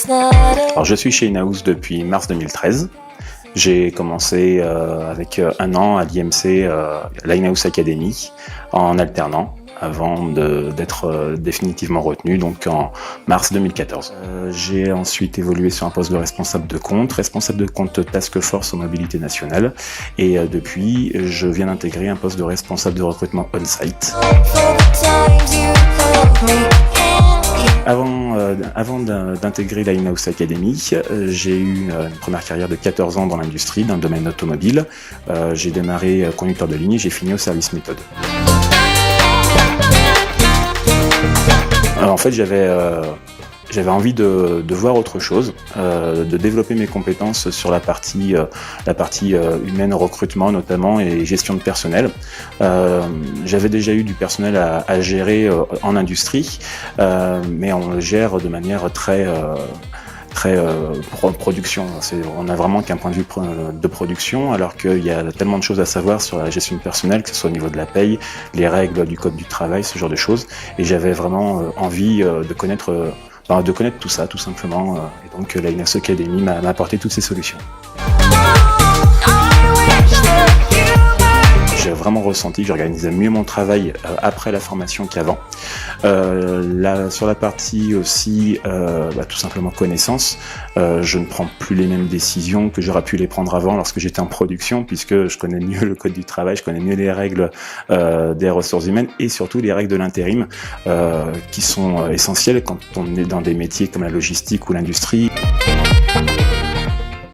Alors, je suis chez Inahouse depuis mars 2013. J'ai commencé avec un an à l'IMC, la Inahouse Academy, en alternant, avant d'être définitivement retenu, donc en mars 2014. J'ai ensuite évolué sur un poste de responsable de compte Task Force aux mobilités nationales, et depuis, je viens d'intégrer un poste de responsable de recrutement on-site. Avant d'intégrer la Inahouse Academy, j'ai eu une première carrière de 14 ans dans l'industrie, dans le domaine automobile. J'ai démarré conducteur de ligne et j'ai fini au service méthode. En fait, j'avais envie de voir autre chose, de développer mes compétences sur la partie humaine, recrutement notamment, et gestion de personnel. J'avais déjà eu du personnel à gérer en industrie, mais on le gère de manière très production. On a vraiment qu'un point de vue de production, alors qu'il y a tellement de choses à savoir sur la gestion de personnel, que ce soit au niveau de la paye, les règles du code du travail, ce genre de choses. Et j'avais vraiment envie de connaître tout ça, tout simplement. Et donc la Inahouse Academy m'a apporté toutes ces solutions. J'ai vraiment ressenti que j'organisais mieux mon travail après la formation qu'avant. Sur la partie aussi, tout simplement connaissance, je ne prends plus les mêmes décisions que j'aurais pu les prendre avant lorsque j'étais en production, puisque je connais mieux le code du travail, je connais mieux les règles des ressources humaines et surtout les règles de l'intérim qui sont essentielles quand on est dans des métiers comme la logistique ou l'industrie.